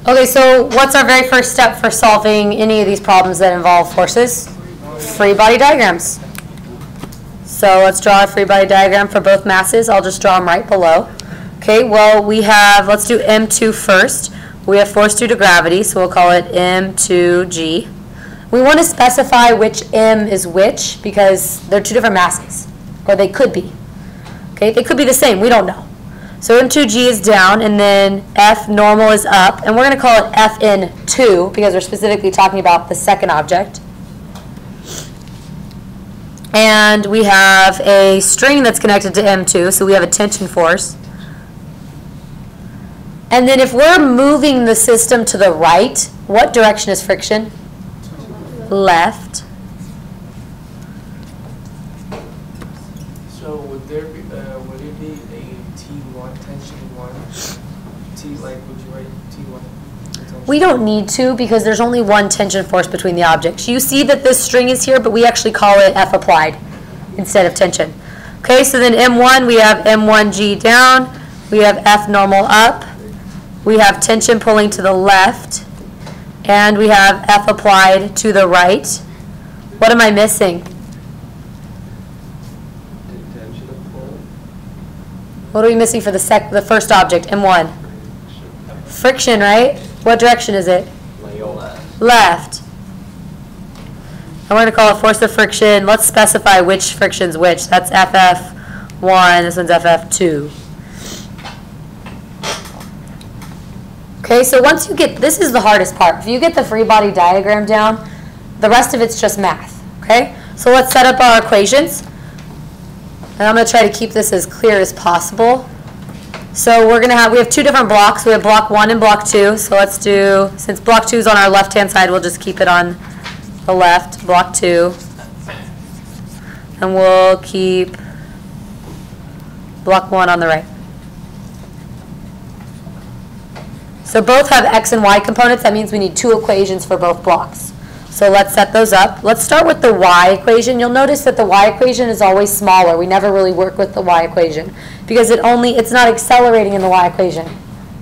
Okay, so what's our very first step for solving any of these problems that involve forces? Free body diagrams. So let's draw a free body diagram for both masses. I'll just draw them right below. Okay, well we have, let's do M2 first. We have force due to gravity, so we'll call it M2G. We want to specify which M is which because they're two different masses, or they could be. Okay, they could be the same, we don't know. So M2G is down, and then F normal is up, and we're going to call it Fn2 because we're specifically talking about the second object. And we have a string that's connected to M2, so we have a tension force. And then if we're moving the system to the right, what direction is friction? Left. So would it be a T1 tension 1? T, like, would you write T1? We don't need to because there's only one tension force between the objects. You see that this string is here, but we actually call it F applied instead of tension. Okay, so then M1, we have M1G down, we have F normal up, we have tension pulling to the left, and we have F applied to the right. What am I missing? What are we missing for the first object, M1? Friction, right? What direction is it? Left. And we're going to call it force of friction. Let's specify which friction's which. That's FF1, this one's FF2. Okay, so once you get, this is the hardest part. If you get the free body diagram down, the rest of it's just math. Okay, so let's set up our equations. And I'm going to try to keep this as clear as possible. So we're going to have, we have two different blocks. We have block 1 and block 2. So let's do, since block 2 is on our left-hand side, we'll just keep it on the left, block 2. And we'll keep block 1 on the right. So both have x and y components. That means we need two equations for both blocks. So let's set those up. Let's start with the y equation. You'll notice that the y equation is always smaller. We never really work with the y equation because it's not accelerating in the y equation.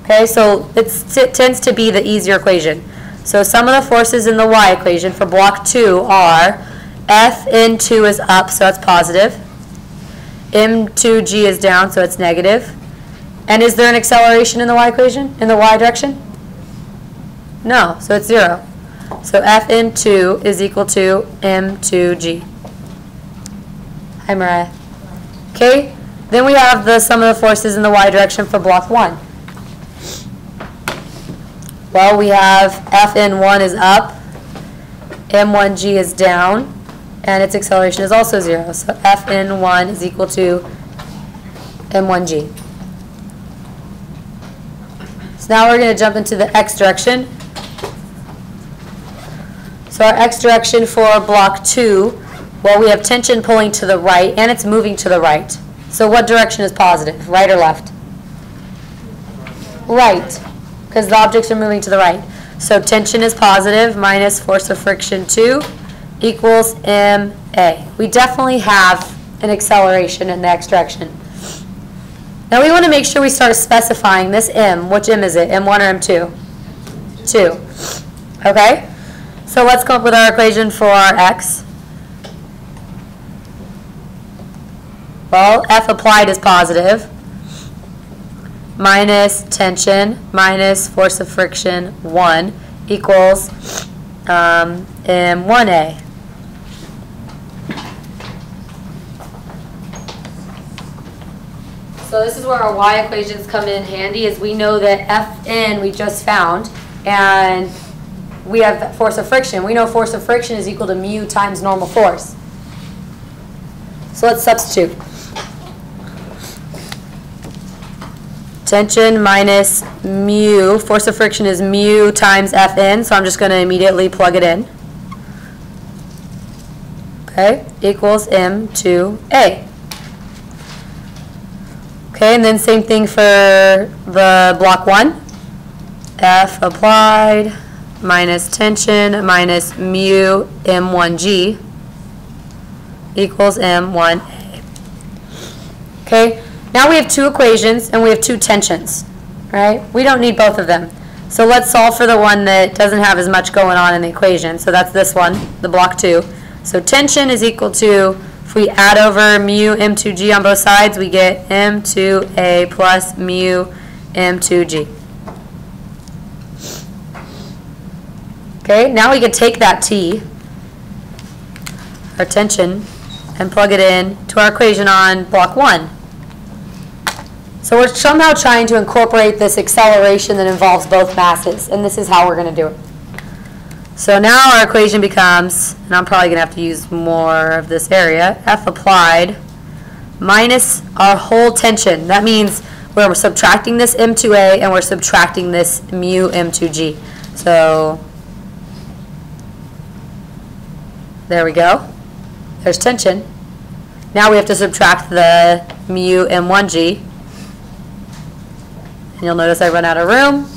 Okay, so it tends to be the easier equation. So some of the forces in the y equation for block 2 are Fn2 is up, so it's positive. M2G is down, so it's negative. And is there an acceleration in the y equation, in the y direction? No, so it's 0. So Fn2 is equal to M2G. Hi, Mariah. Okay, then we have the sum of the forces in the y direction for block 1. Well, we have Fn1 is up, M1G is down, and its acceleration is also 0. So Fn1 is equal to M1G. So now we're going to jump into the x direction. So our x direction for block 2, well, we have tension pulling to the right, and it's moving to the right. So what direction is positive, right or left? Right, because the objects are moving to the right. So tension is positive minus force of friction 2 equals ma. We definitely have an acceleration in the x direction. Now we want to make sure we start specifying this m. Which m is it, M1 or M2? 2. Okay? So let's come up with our equation for our x. Well, F applied is positive, minus tension, minus force of friction 1 equals M1A. So this is where our y equations come in handy, is we know that Fn we just found, and we have force of friction. We know force of friction is equal to mu times normal force. So let's substitute. Tension minus mu, force of friction is mu times Fn, so I'm just going to immediately plug it in. Okay, equals M2A. Okay, and then same thing for the block 1. F applied minus tension minus mu M1G equals M1A. Okay, now we have two equations and we have two tensions, right? We don't need both of them. So let's solve for the one that doesn't have as much going on in the equation. So that's this one, the block 2. So tension is equal to, if we add over mu m2g on both sides, we get m2a plus mu m2g. Okay, now we can take that T, our tension, and plug it in to our equation on block 1. So we're somehow trying to incorporate this acceleration that involves both masses, and this is how we're going to do it. So now our equation becomes, and I'm probably going to have to use more of this area, F applied minus our whole tension. That means we're subtracting this M2A and we're subtracting this mu M2G. So there we go. There's tension. Now we have to subtract the mu M1G. And you'll notice I run out of room.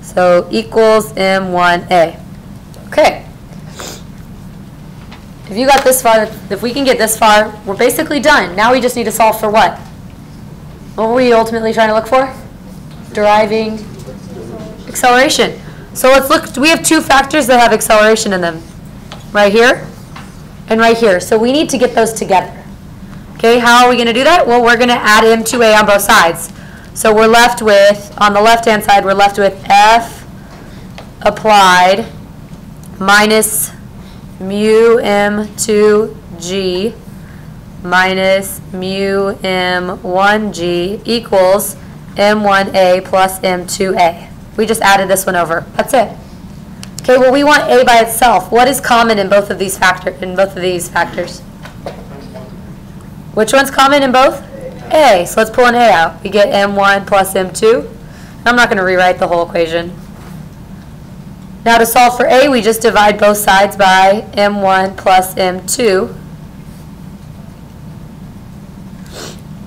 So equals M1A. Okay. If you got this far, if we can get this far, we're basically done. Now we just need to solve for what? What were we ultimately trying to look for? Deriving acceleration. So let's look, we have two factors that have acceleration in them. Right here and right here. So we need to get those together. Okay, how are we going to do that? Well, we're going to add M2A on both sides. So we're left with, on the left-hand side, we're left with F applied minus mu M2G minus mu M1G equals M1A plus M2A. We just added this one over. That's it. Okay, well we want A by itself. What is common in both of these factors? Which one's common in both? A. So let's pull an A out. We get M1 plus M2. I'm not going to rewrite the whole equation. Now to solve for A, we just divide both sides by M1 plus M2.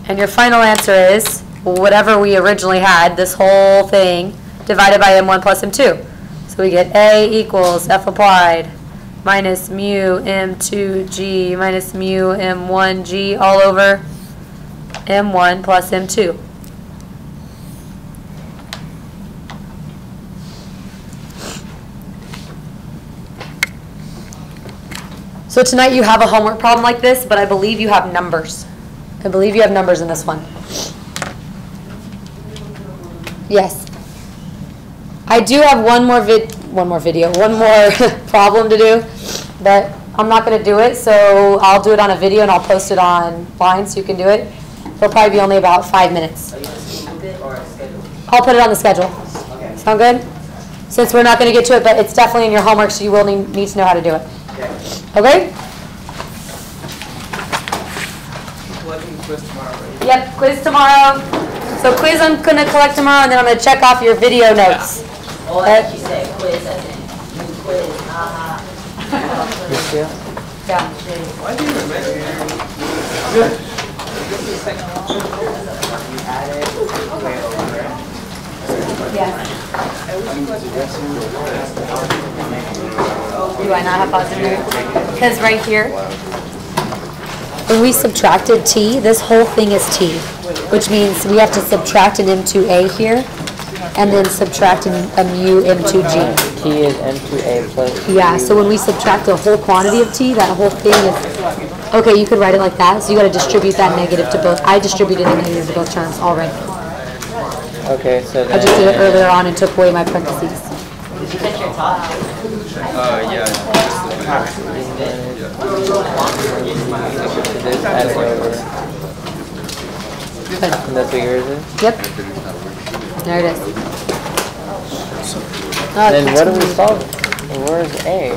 And your final answer is whatever we originally had, this whole thing, divided by M1 plus M2. So we get A equals F applied minus mu M2G minus mu M1G all over M1 plus M2. So tonight you have a homework problem like this, but I believe you have numbers. I believe you have numbers in this one. Yes. I do have one more problem to do, but I'm not going to do it, so I'll do it on a video and I'll post it online so you can do it. It'll probably be only about 5 minutes. Are you going to scoop it or schedule? I'll put it on the schedule. Okay. Sound good? Since we're not going to get to it, but it's definitely in your homework, so you will need to know how to do it. Okay? Collecting quiz tomorrow, right? Yep, quiz tomorrow. So quiz I'm going to collect tomorrow, and then I'm going to check off your video notes. Oh, I thought you said quiz as in new quiz. Yeah. Why do you remember? Yes. Do I not have positive negative? Because right here, when we subtracted T, this whole thing is T, which means we have to subtract an M2A here, and then subtract a mu M2G. T is M2A plus Yeah, so when we subtract a whole quantity of T, that whole thing is, okay, you could write it like that, so you got to distribute that negative to both. I distributed a negative to both terms already. Okay, so then I just did it earlier on and took away my parentheses. Did you catch your talk? Yeah. this add it over. And that's what yours is? Yep. There it is. Then what do we solve? Where's A?